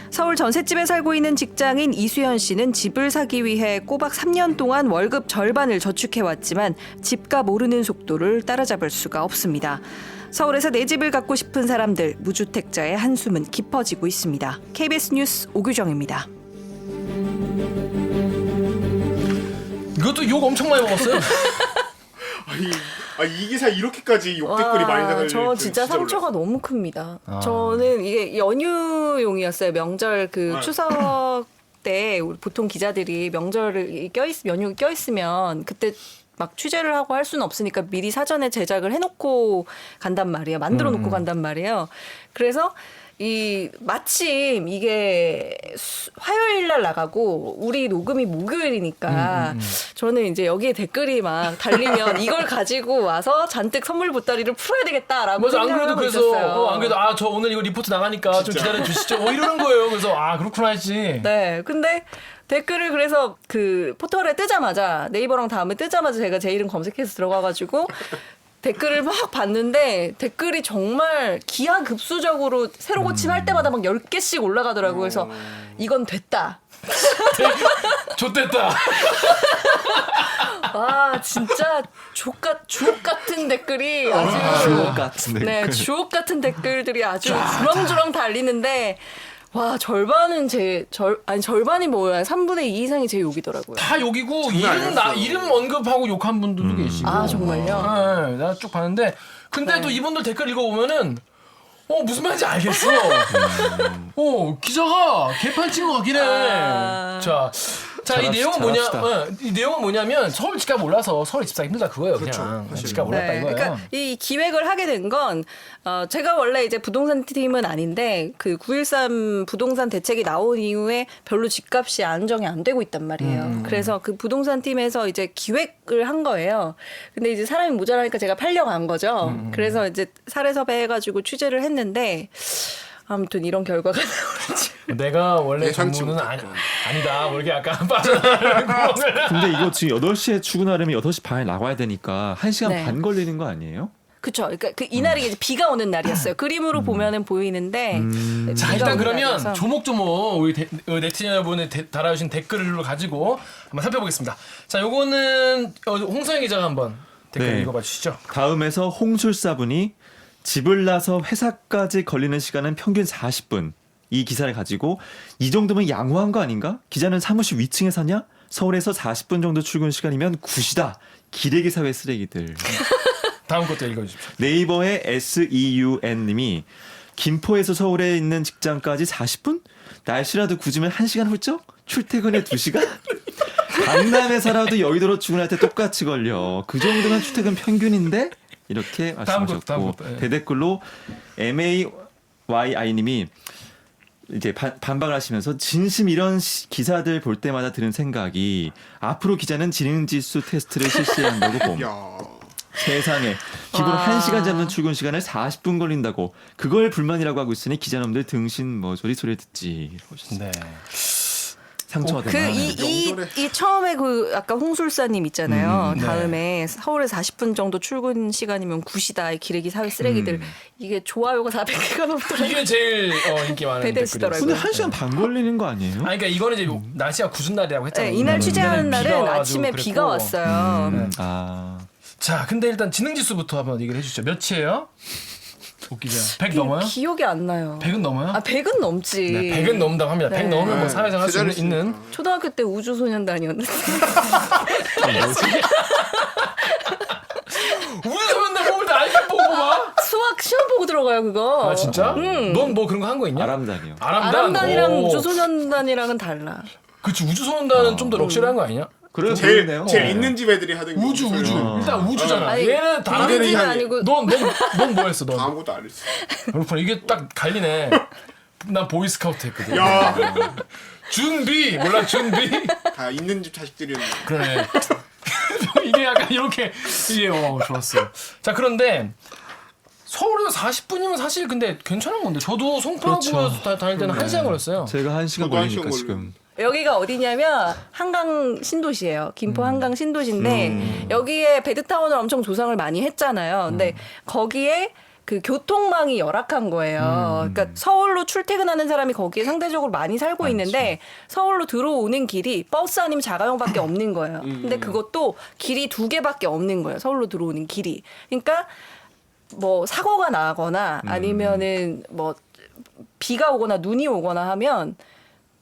C: 서울 전셋집에 살고 있는 직장인 이수연 씨는 집을 사기 위해 꼬박 3년 동안 월급 절반을 저축해왔지만 집값 오르는 속도를 따라잡을 수가 없습니다. 서울에서 내 집을 갖고 싶은 사람들, 무주택자의 한숨은 깊어지고 있습니다. KBS 뉴스 오규정입니다.
A: 이것도 욕 엄청 많이 먹었어요.
B: 이 기사 이렇게까지 욕 댓글이 많이 달릴
C: 저
B: 줄은
C: 진짜 상처가
B: 몰랐어요.
C: 너무 큽니다. 저는 이게 연휴용이었어요. 명절 그 추석 때 우리 보통 기자들이 명절을 연휴 껴있으면 그때 막 취재를 하고 할 수는 없으니까 미리 사전에 제작을 해놓고 간단 말이에요. 만들어 놓고 간단 말이에요. 그래서 마침 이게 화요일 날 나가고 우리 녹음이 목요일이니까 저는 이제 여기에 댓글이 막 달리면 이걸 가지고 와서 잔뜩 선물 보따리를 풀어야 되겠다라고
A: 맞아, 안
C: 생각을
A: 그래도
C: 하고
A: 그래서
C: 있었어요.
A: 안 그래도 저 오늘 이거 리포트 나가니까 좀 기다려 주시죠. 이러는 거예요. 그래서 그렇구나 했지.
C: 네, 근데 댓글을 그래서 그 포털에 뜨자마자 네이버랑 다음에 뜨자마자 제가 제 이름 검색해서 들어가가지고 댓글을 막 봤는데 댓글이 정말 기하급수적으로 새로 고침할 때마다 막 10개씩 올라가더라고요. 그래서 이건 됐다.
A: 좋댔다.
C: 와 진짜 주옥 같은 댓글이 아주
D: 주옥 같은 댓글.
C: 네, 주옥 같은 댓글들이 아주 주렁주렁 달리는데 와 절반은 절반이 뭐야 3분의 2 이상이 제 욕이더라고요.
A: 다 욕이고
B: 아니었어요.
A: 이름 언급하고 욕한 분들도 계시고.
C: 아 정말요?
A: 네, 내가 쭉 봤는데 근데
C: 네.
A: 또 이분들 댓글 읽어보면은 무슨 말인지 알겠어. 기자가 개판 친 것 같긴 해. 자, 이 내용은 이 내용은 뭐냐면 서울 집값 올라서 서울 집사 힘들다 그거예요. 그냥
B: 사실은.
A: 집값 올랐다
C: 네,
A: 이거예요.
C: 그러니까 이 기획을 하게 된 건 제가 원래 이제 부동산 팀은 아닌데 그 9.13 부동산 대책이 나온 이후에 별로 집값이 안정이 안 되고 있단 말이에요. 그래서 그 부동산 팀에서 이제 기획을 한 거예요. 근데 이제 사람이 모자라니까 제가 팔려간 거죠. 그래서 이제 사례섭외해가지고 취재를 했는데 아무튼 이런 결과가 나오지.
A: 내가 원래
B: 예상치
A: 전문은
B: 못했던.
A: 아니다. 뭐 이렇게 약간 빠져나가는 구멍을.
D: 근데 이거 지금 8시에 출근하려면 8시 반에 나가야 되니까 1시간
C: 네.
D: 반 걸리는 거 아니에요?
C: 그쵸. 그러니까 이날이 이제 비가 오는 날이었어요. 그림으로 보면은 보이는데.
A: 자,
C: 비가
A: 일단
C: 오는
A: 그러면
C: 날이어서.
A: 조목조목 우리 네티즌 여러분이 달아주신 댓글을 가지고 한번 살펴보겠습니다. 자, 요거는 홍성희 기자가 한번 댓글
D: 네.
A: 읽어봐 주시죠.
D: 다음에서 홍술사분이 집을 나서 회사까지 걸리는 시간은 평균 40분. 이 기사를 가지고 이 정도면 양호한 거 아닌가? 기자는 사무실 위층에 사냐? 서울에서 40분 정도 출근 시간이면 굿이다. 기레기 사회 쓰레기들.
A: 다음 것도 읽어주십시오.
D: 네이버의 SEUN님이 김포에서 서울에 있는 직장까지 40분? 날씨라도 굳으면 1시간 훌쩍? 출퇴근에 2시간? 강남에 살아도 여의도로 출근할 때 똑같이 걸려. 그 정도면 출퇴근 평균인데? 이렇게
A: 다음
D: 말씀하셨고
A: 것도, 예.
D: 대댓글로 MAYI님이 이제 반박을 하시면서 진심 이런 기사들 볼 때마다 드는 생각이 앞으로 기자는 지능지수 테스트를 실시해야 한다고 봄.
B: 야.
D: 세상에 기본
C: 와.
D: 1시간 잡는 출근 시간을 40분 걸린다고 그걸 불만이라고 하고 있으니 기자놈들 등신 뭐 소리를 듣지.
A: 네.
D: 상처가 되나.
C: 이 처음에 그 아까 홍술사님 있잖아요.
A: 네.
C: 다음에 서울에 40분 정도 출근 시간이면 굿이다. 이 기레기 사회 쓰레기들. 이게 좋아요가 400개가 넘더라고요.
A: 이게 제일 인기 많은
C: 배대시더라고요.
A: 댓글이었어요.
D: 근데 1시간 반 걸리는 거 아니에요?
A: 그러니까 이거는 이제 날씨가 굳은 날이라고 했잖아요.
C: 네, 이날 취재하는
A: 비가
C: 날은
A: 와가지고
C: 아침에
A: 그랬고.
C: 비가 왔어요.
A: 자, 근데 일단 지능지수부터 한번 얘기를 해주시죠. 몇이에요? 웃기죠. 100 넘어요?
C: 기억이 안 나요.
A: 100은 넘어요?
C: 100은 넘지.
A: 네, 100은 넘는다고 합니다.
C: 네.
A: 100 넘으면 뭐 사회생활 할 수
B: 제자리
A: 있는
B: 있으니까.
C: 초등학교 때 우주소년단이었는데.
A: 우주소년단 보면 다 아이폰 보고 봐.
C: 수학 시험 보고 들어가요, 그거.
A: 아 진짜? 넌 뭐 그런 거 한 거 있냐?
D: 아람단이요.
C: 아람단이랑
A: 오.
C: 우주소년단이랑은 달라.
A: 그치, 우주소년단은 좀 더 럭셔리한 거 아니냐?
D: 그래요.
B: 제일
D: 보이네요.
B: 있는 집 애들이 하던 게
A: 우주.
B: 없어요.
A: 일단 우주잖아.
C: 아니,
A: 얘는 다른
B: 있는
C: 있는
B: 집이
C: 집은 아니고.
A: 넌 뭐 했어, 넌?
B: 아무것도 안 했어.
A: 그렇구나. 이게 딱 갈리네. 난 보이스카우트 했거든.
B: 야,
A: 준비! 몰라, 준비?
B: 다 있는 집 자식들이었네.
A: 그러네. 이게 약간 이렇게, 이게, 좋았어. 자, 그런데, 서울에서 40분이면 사실 근데 괜찮은 건데. 저도 송파구에서
D: 그렇죠.
A: 다닐 때는 1시간 걸렸어요.
D: 제가 1시간
B: 저도 한
D: 걸리니까
B: 시간
D: 지금.
C: 여기가 어디냐면 한강 신도시예요. 김포 한강 신도시인데 여기에 베드타운을 엄청 조성을 많이 했잖아요. 근데 거기에 그 교통망이 열악한 거예요. 그러니까 서울로 출퇴근하는 사람이 거기에 상대적으로 많이 살고 있는데 서울로 들어오는 길이 버스 아니면 자가용밖에 없는 거예요. 근데 그것도 길이 2개밖에 없는 거예요. 서울로 들어오는 길이. 그러니까 뭐 사고가 나거나 아니면은 뭐 비가 오거나 눈이 오거나 하면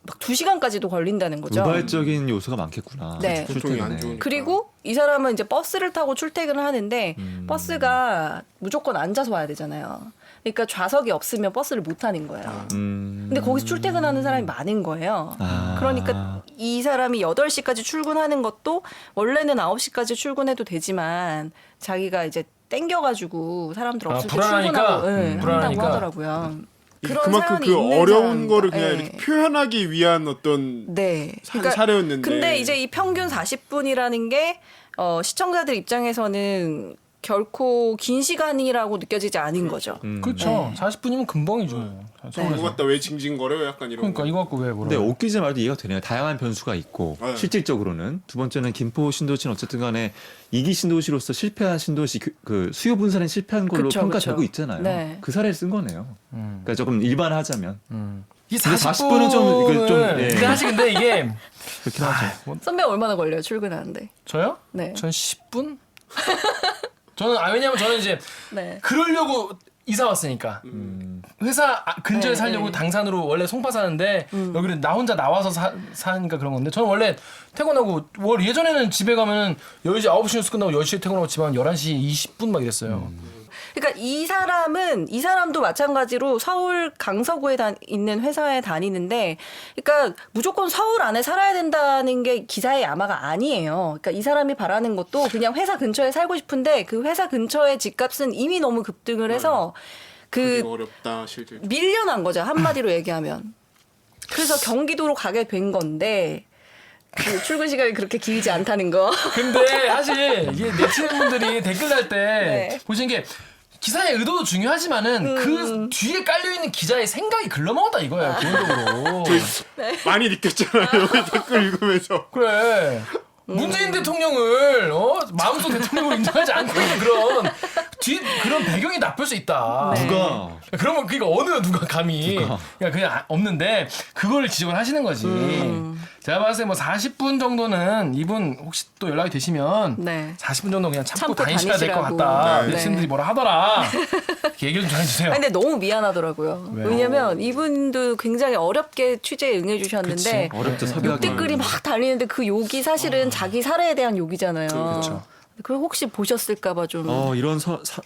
C: 막 2시간까지도 걸린다는 거죠.
D: 우발적인 요소가 많겠구나.
C: 네.
B: 교통이 안
D: 출퇴근에.
B: 좋으니까.
C: 그리고 이 사람은 이제 버스를 타고 출퇴근을 하는데 버스가 무조건 앉아서 와야 되잖아요. 그러니까 좌석이 없으면 버스를 못 타는 거예요. 근데 거기서 출퇴근하는 사람이 많은 거예요.
D: 아.
C: 그러니까 이 사람이 8시까지 출근하는 것도 원래는 9시까지 출근해도 되지만 자기가 이제 땡겨가지고 사람들 없을 때
A: 불안하니까?
C: 출근하고 한다고
A: 불안하니까.
C: 하더라고요. 그런
B: 그만큼
C: 사연이
B: 그
C: 있는
B: 어려운
C: 사람입니다.
B: 거를 그냥
C: 예.
B: 이렇게 표현하기 위한 어떤
C: 네.
B: 사례였는데.
C: 근데 이제 이 평균 40분이라는 게 시청자들 입장에서는 결코 긴 시간이라고 느껴지지 않은 거죠.
A: 그렇죠. 40분이면 금방이죠.
B: 그거
A: 서울에서.
B: 갖다 왜 징징거려요? 약간 이런.
A: 그러니까 이거 갖고 왜 뭐라?
D: 근데 웃기지 말도 이해가 되네요. 다양한 변수가 있고
B: 네.
D: 실질적으로는 두 번째는 김포 신도시는 어쨌든 간에 2기 신도시로서 실패한 신도시 그 수요 분산에 실패한 걸로
C: 그쵸,
D: 평가되고
C: 그쵸.
D: 있잖아요.
C: 네.
D: 그 사례를 쓴 거네요. 그러니까 조금 일반하자면
A: 이
D: 근데 40분은 좀, 이거 좀, 예.
A: 근데 사실 근데 이게
D: 그렇긴 하죠.
C: 선배 얼마나 걸려요 출근하는데?
A: 저요?
C: 네.
A: 전 10분? 저는 왜냐면 저는 이제
C: 네.
A: 그러려고 이사 왔으니까 회사 근처에
C: 네,
A: 살려고
C: 네.
A: 당산으로 원래 송파 사는데 여기는 나 혼자 나와서 사니까 그런 건데 저는 원래 퇴근하고 예전에는 집에 가면은 10시 9시 뉴스 끝나고 10시에 퇴근하고 집에 한 11시 20분 막 이랬어요.
C: 그러니까 이 사람도 마찬가지로 서울 강서구에 있는 회사에 다니는데, 그러니까 무조건 서울 안에 살아야 된다는 게 기사의 야마가 아니에요. 그러니까 이 사람이 바라는 것도 그냥 회사 근처에 살고 싶은데 그 회사 근처의 집값은 이미 너무 급등을 해서
B: 그게
C: 그
B: 어렵다 실제.
C: 밀려난 거죠. 한마디로 얘기하면. 그래서 경기도로 가게 된 건데. 그 출근 시간이 그렇게 길지 않다는 거.
A: 근데 사실 이게 네티즌분들이 댓글 달 때
C: 네.
A: 보시는 게 기사의 의도도 중요하지만은 그 뒤에 깔려있는 기자의 생각이 글러먹었다 이거예요 기본적으로.
B: 많이 느꼈잖아요. 댓글 읽으면서.
A: 그래. 문재인 대통령을 마음속 대통령으로 인정하지 않고 있는 그런 배경이 나쁠 수 있다.
D: 누가
A: 그러면 그러니까 어느 누가 감히 그냥 없는데 그걸 지적을 하시는 거지. 제가 봤을 때 뭐 40분 정도는 이분 혹시 또 연락이 되시면
C: 네.
A: 40분 정도 그냥 참고
C: 참고
A: 다니셔야 될 것
C: 다니시라고.
A: 같다.
C: 네.
A: 네티즌들이 뭐라 하더라. 이렇게 얘기를 좀 전해주세요.
C: 근데 너무 미안하더라고요.
A: 왜요?
C: 왜냐면 이분도 굉장히 어렵게 취재에 응해주셨는데
D: 어렵죠 섭외하기.
C: 댓글이 막 달리는데 그 욕이 사실은 자기 사례에 대한 욕이잖아요.
A: 그렇죠.
C: 그걸 혹시 보셨을까봐 좀
D: 이런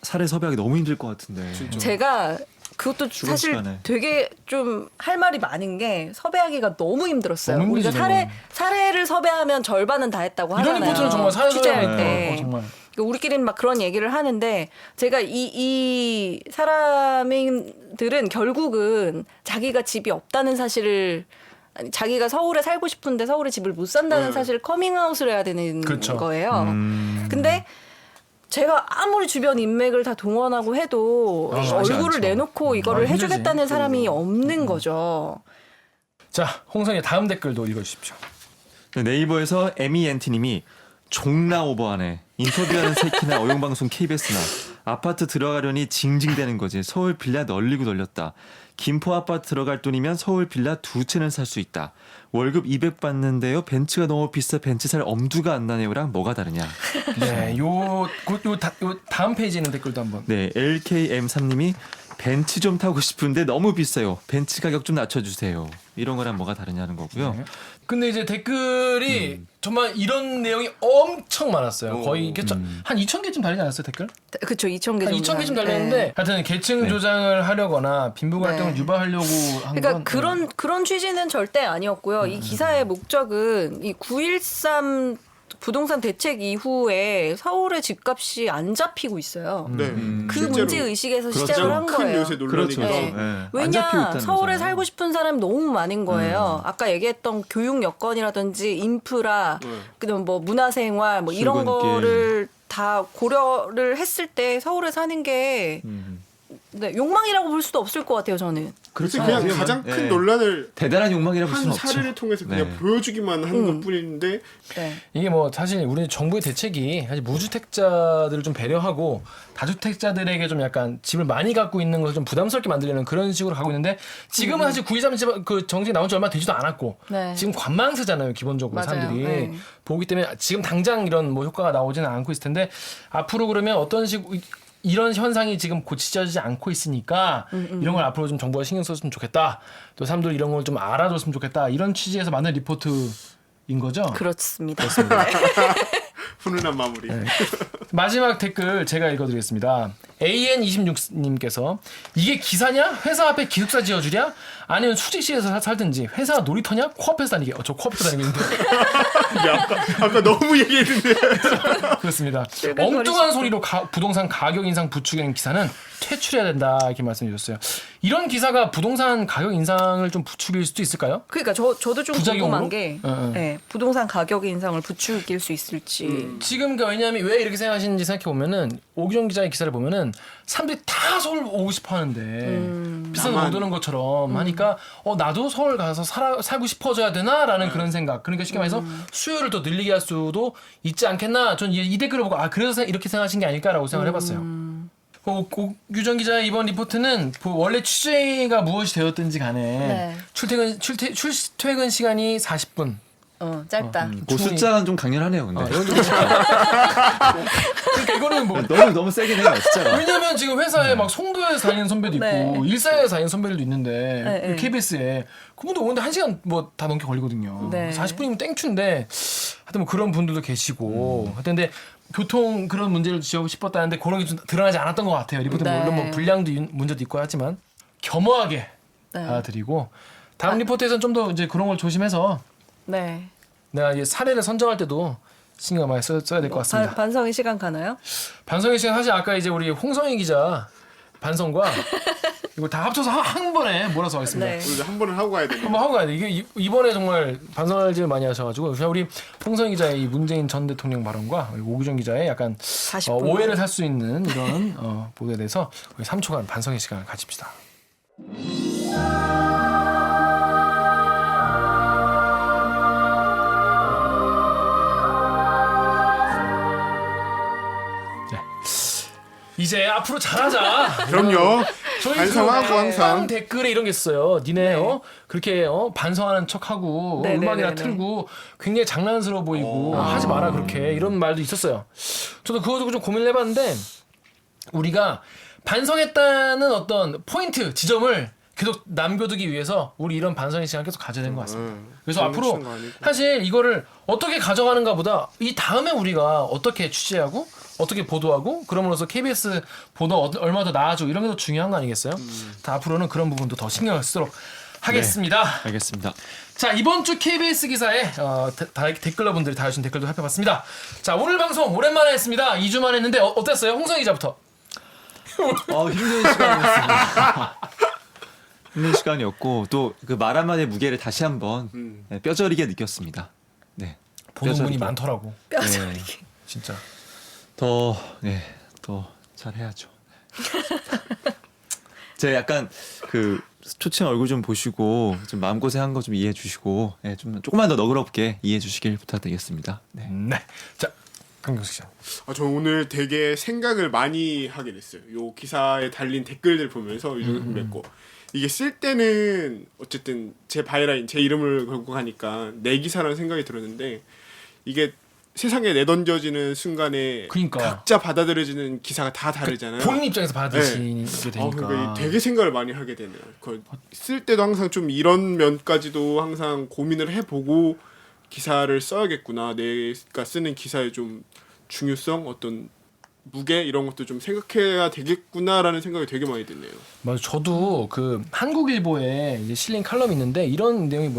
D: 사례 섭외하기 너무 힘들 것 같은데.
C: 제가 그것도
D: 죽은
C: 사실
D: 시간에.
C: 되게 좀 할 말이 많은 게 섭외하기가 너무 힘들었어요.
A: 너무
C: 우리가
A: 힘들죠.
C: 사례를 섭외하면 절반은 다 했다고
A: 이런
C: 하잖아요.
A: 리포트는 정말 사회적으로
C: 취재할 때.
A: 정말.
C: 그러니까 우리끼리는 막 그런 얘기를 하는데 제가 이 사람들은 결국은 자기가 집이 없다는 사실을 아니, 자기가 서울에 살고 싶은데 서울에 집을 못 산다는 사실을 커밍아웃을 해야 되는
A: 그렇죠.
C: 거예요. 근데 제가 아무리 주변 인맥을 다 동원하고 해도
A: 쉽지
C: 얼굴을
A: 않죠.
C: 내놓고 이거를
A: 힘들지.
C: 해주겠다는 사람이 없는 거죠.
A: 자, 홍성의 다음 댓글도 읽어주십시오.
D: 네, 네이버에서 에미엔티님이 종나 오버하네. 인터뷰하는 새끼나 어용방송 KBS나 아파트 들어가려니 징징대는 거지. 서울 빌라 널리고 널렸다. 김포 아파트 들어갈 돈이면 서울 빌라 2채는 살 수 있다. 월급 200 받는데요. 벤츠가 너무 비싸 벤츠 살 엄두가 안 나네요랑 뭐가 다르냐.
A: 네, 요 다음 페이지에 있는 댓글도 한번.
D: 네, LKM3님이 벤츠 좀 타고 싶은데 너무 비싸요. 벤츠 가격 좀 낮춰주세요. 이런 거랑 뭐가 다르냐는 거고요.
A: 네. 근데 이제 댓글이 정말 이런 내용이 엄청 많았어요. 거의 이게 한 2,000개쯤 달리지 않았어요, 댓글?
C: 그렇죠. 2,000개
A: 한
C: 정도.
A: 2,000개쯤 달렸는데 하여튼 계층 조장을 하려거나 빈부 갈등을
C: 네.
A: 유발하려고 한
C: 그러니까
A: 건
C: 그런 취지는 절대 아니었고요. 이 기사의 목적은 이 9.13 부동산 대책 이후에 서울의 집값이 안 잡히고 있어요.
B: 네.
C: 그
B: 실제로
C: 문제 의식에서
D: 그렇죠.
C: 시작을 한
B: 큰
C: 거예요.
B: 요새 논란이기도
D: 그렇죠.
B: 하고.
C: 네.
D: 네. 안 잡히고
C: 왜냐
D: 있다는
C: 서울에
D: 거잖아요.
C: 살고 싶은 사람이 너무 많은 거예요. 아까 얘기했던 교육 여건이라든지 인프라, 그다음 뭐 문화생활 뭐 이런
D: 출근길.
C: 거를 다 고려를 했을 때 서울에 사는 게 네, 욕망이라고 볼 수도 없을 것 같아요. 저는.
B: 그래서
D: 그렇죠.
B: 그냥
D: 어떻게
B: 가장
D: 보면,
B: 큰
D: 네.
B: 논란을
D: 대단한 욕망이라고 볼
B: 한
D: 수는 없죠.
B: 사례를 통해서 그냥
D: 네.
B: 보여주기만 한 것뿐인데
C: 네.
A: 이게 뭐 사실 우리 정부의 대책이 사실 무주택자들을 좀 배려하고 다주택자들에게 좀 약간 집을 많이 갖고 있는 것을 좀 부담스럽게 만들려는 그런 식으로 가고 있는데 지금은 사실 9.23 그 정책이 나온 지 얼마 되지도 않았고
C: 네.
A: 지금 관망세잖아요 기본적으로
C: 맞아요.
A: 사람들이
C: 네.
A: 보기 때문에 지금 당장 이런 뭐 효과가 나오지는 않고 있을 텐데 앞으로 그러면 어떤 식으로 이런 현상이 지금 고치지 않고 있으니까 이런 걸 앞으로 좀 정부가 신경 썼으면 좋겠다. 또 사람들 이런 걸 좀 알아줬으면 좋겠다. 이런 취지에서 만든 리포트인 거죠.
C: 그렇습니다.
B: 훈훈한 마무리.
A: 네. 마지막 댓글 제가 읽어드리겠습니다. AN26님께서 이게 기사냐? 회사 앞에 기숙사 지어주랴? 아니면 수직시에서 살든지 회사가 놀이터냐? 코앞에서 다니게. 저 코앞에서 다니고 있는데.
B: 아까 너무 얘기했는데.
A: 그렇습니다.
C: 실근거리시-
A: 엉뚱한 소리로 부동산 가격 인상 부추기는 기사는 퇴출해야 된다 이렇게 말씀해 주셨어요. 이런 기사가 부동산 가격 인상을 좀 부추길 수도 있을까요?
C: 그러니까 저도 좀
A: 부작용으로?
C: 궁금한 게 네, 부동산 가격 인상을 부추길 수 있을지.
A: 지금 왜냐하면 왜 이렇게 생각하시는지 생각해 보면은 오기정 기자의 기사를 보면은 사람들이 다 서울 오고 싶어 하는데 비싼 돈 드는 것처럼 하니까 나도 서울 가서 살고 싶어져야 되나라는 그런 생각. 그러니까 쉽게 말해서 수요를 더 늘리게 할 수도 있지 않겠나. 전 이 댓글을 보고 그래서 이렇게 생각하신 게 아닐까라고 생각을 해봤어요. 오규정 기자의 이번 리포트는 원래 취재가 무엇이 되었든지 간에
C: 네.
A: 출퇴근 시간이 40분.
C: 짧다.
D: 그 숫자는 좀 강렬하네요. 근데
A: 이건 좀 그러니까 이거는 뭐
D: 너무 세긴 해요, 숫자가.
A: 왜냐면 지금 회사에 막 송도에서 다니는 선배도 있고
C: 네.
A: 일사에서 다니는 선배들도 있는데
C: 네.
A: KBS에 그분도 오는데 1시간 뭐 다 넘게 걸리거든요.
C: 네.
A: 40분이면 땡큐인데 하여튼 뭐 그런 분들도 계시고 하여튼 근데 교통 그런 문제를 지적하고 싶었다는데 그런 게 좀 드러나지 않았던 것 같아요. 리포트
C: 네.
A: 물론 뭐 분량도 문제도 있고 하지만 겸허하게
C: 네.
A: 드리고 다음 리포트에서는 좀 더 이제 그런 걸 조심해서
C: 네.
A: 내가 이제 사례를 선정할 때도 신경 많이 써야 될 것 같습니다.
C: 반성의 시간 가나요?
A: 반성의 시간 사실 아까 이제 우리 홍성희 기자 반성과 이걸 다 합쳐서 한 번에 몰아서 하겠습니다.
C: 네.
B: 우리 한 번은 하고 가야 되네.
A: 한번 하고 가야 돼. 이게 이번에 정말 반성할 일 많이 하셔가지고 그냥 우리 홍성희 기자의 이 문재인 전 대통령 발언과 우리 오규정 기자의 약간
C: 40분.
A: 오해를 살 수 있는 이런 보도에 대해서 우리 3초간 반성의 시간을 가집시다. 이제 앞으로 잘하자.
B: 그럼요.
A: 저희
B: 반성하고
A: 그
B: 항상.
A: 팟빵 댓글에 이런 게 있어요. 니네 그렇게 반성하는 척하고
C: 네,
A: 음악이나
C: 네, 네,
A: 틀고 굉장히 장난스러워 보이고 하지 마라 그렇게 이런 말도 있었어요. 저도 그거 두고 좀 고민을 해봤는데 우리가 반성했다는 어떤 포인트 지점을 계속 남겨두기 위해서 우리 이런 반성의 시간 계속 가져야 되는 것 같습니다. 그래서
B: 너무
A: 앞으로
B: 치는 거 아니고.
A: 사실 이거를 어떻게 가져가는가 보다 이 다음에 우리가 어떻게 취재하고 어떻게 보도하고 그럼으로써 KBS 보도 얼마 더 나아지고 이런 게 더 중요한 거 아니겠어요? 다 앞으로는 그런 부분도 더 신경을 쓰도록 하겠습니다.
D: 알겠습니다.
A: 자 이번 주 KBS 기사에 댓글러분들이 달아주신 댓글도 살펴봤습니다. 자 오늘 방송 오랜만에 했습니다. 2주 만에 했는데 어땠어요? 홍성희 기자부터.
D: 힘든 시간이었습니다. 힘든 시간이었고 또 그 말 한마디의 무게를 다시 한번 뼈저리게 느꼈습니다. 네.
A: 보는 분이
D: 뼈저리게.
A: 많더라고.
C: 뼈저리게.
A: 진짜.
D: 더 잘해야죠. 제가 약간 그 초침 얼굴 좀 보시고 좀 마음고생한 거 좀 이해해 주시고 좀 조금만 더 너그럽게 이해해 주시길 부탁드리겠습니다. 네.
A: 네. 자 강경식 씨.
B: 저 오늘 되게 생각을 많이 하게 됐어요. 요 기사에 달린 댓글들 보면서 요즘 맺고 이게 쓸 때는 어쨌든 제 바이라인 제 이름을 걸고 가니까 내 기사라는 생각이 들었는데 이게 세상에 내던져지는 순간에
A: 그러니까.
B: 각자 받아들여지는 기사가 다 다르잖아요.
A: 본인 입장에서 받아들이게 되니까.
B: 그러니까 되게 생각을 많이 하게 되네요. 쓸 때도 항상 좀 이런 면까지도 항상 고민을 해보고 기사를 써야겠구나. 내가 쓰는 기사의 좀 중요성, 어떤 무게 이런 것도 좀 생각해야 되겠구나라는 생각이 되게 많이 드네요.
A: 맞아. 저도 그 한국일보에 이제 실린 칼럼이 있는데 이런 내용이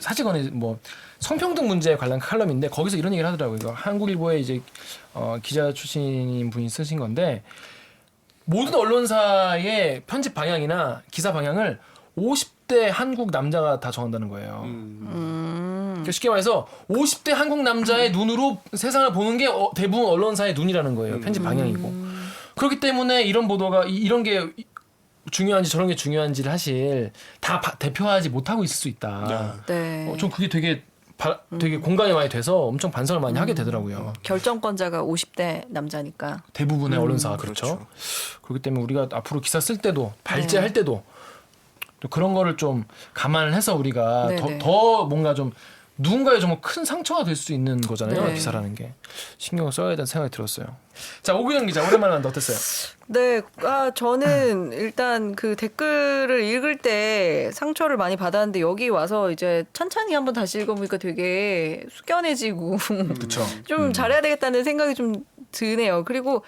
A: 사실 그건 뭐 성평등 문제에 관련 칼럼인데 거기서 이런 얘기를 하더라고요. 이거 한국일보에 이제 기자 출신인 분이 쓰신 건데 모든 언론사의 편집 방향이나 기사 방향을 50대 한국 남자가 다 정한다는 거예요. 그러니까 쉽게 말해서 50대 한국 남자의 눈으로 세상을 보는 게 대부분 언론사의 눈이라는 거예요. 편집 방향이고. 그렇기 때문에 이런 보도가 이런 게 중요한지 저런 게 중요한지를 사실 다 대표하지 못하고 있을 수 있다.
C: 네.
A: 전 그게 되게 공감이 많이 돼서 엄청 반성을 많이 하게 되더라고요.
C: 결정권자가 50대 남자니까.
A: 대부분의 언론사가 그렇죠. 그렇기 때문에 우리가 앞으로 기사 쓸 때도 발제할 때도 또 그런 거를 좀 감안을 해서 우리가
C: 네네.
A: 더 뭔가 좀 누군가의 정말 큰 상처가 될 수 있는 거잖아요.
C: 네.
A: 기사라는 게. 신경을 써야 된다는 생각이 들었어요. 자, 오규정 기자 오랜만에 왔는데 어땠어요?
C: 네, 저는 일단 그 댓글을 읽을 때 상처를 많이 받았는데 여기 와서 이제 천천히 한번 다시 읽어보니까 되게 숙연해지고
A: 그렇죠.
C: 좀 잘해야 되겠다는 생각이 좀 드네요. 그리고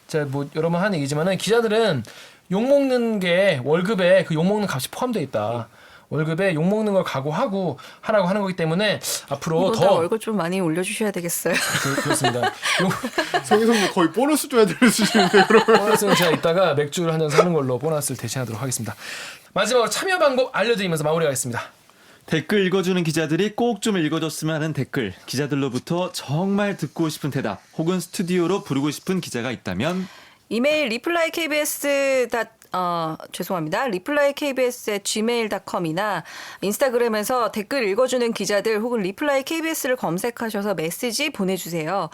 A: 제가 뭐 여러 번 하는 얘기지만은 기자들은 욕먹는 게 월급에 그 욕먹는 값이 포함되어 있다. 월급에 욕 먹는 걸 각오하고 하라고 하는 거기 때문에 앞으로
C: 이번 달
A: 더
C: 월급 좀 많이 올려주셔야 되겠어요.
A: 그렇습니다.
B: 성희 선배 거의 보너스 줘야 되는 수준인데 그러면.
A: 보너스는 제가 이따가 맥주를 한 잔 사는 걸로 보너스를 대신하도록 하겠습니다. 마지막으로 참여 방법 알려드리면서 마무리하겠습니다.
D: 댓글 읽어주는 기자들이 꼭 좀 읽어줬으면 하는 댓글, 기자들로부터 정말 듣고 싶은 대답, 혹은 스튜디오로 부르고 싶은 기자가 있다면
C: 이메일 reply@kbs. 죄송합니다. reply@kbs@gmail.com이나 인스타그램에서 댓글 읽어주는 기자들 혹은 reply@kbs를 검색하셔서 메시지 보내주세요.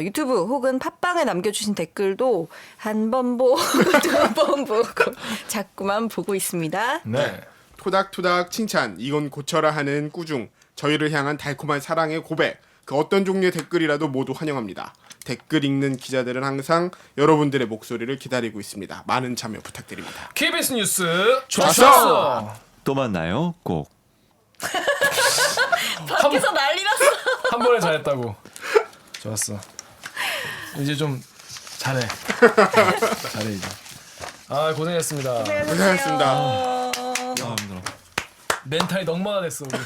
C: 유튜브 혹은 팟빵에 남겨주신 댓글도 한 번 보고 두 번 보고 자꾸만 보고 있습니다.
A: 네.
B: 토닥토닥 칭찬, 이건 고쳐라 하는 꾸중, 저희를 향한 달콤한 사랑의 고백, 그 어떤 종류의 댓글이라도 모두 환영합니다. 댓글 읽는 기자들은 항상 여러분들의 목소리를 기다리고 있습니다. 많은 참여 부탁드립니다.
A: KBS 뉴스
B: 좋았어!
D: 또 만나요. 꼭.
C: 밖에서 난리 났어.
A: 한 번에 잘했다고. 좋았어. 이제 좀 잘해. 잘해 이제. 아 고생했습니다.
B: 고생하셨습니다.
D: 아, 힘들어.
A: 멘탈이 넉마가 됐어 우리.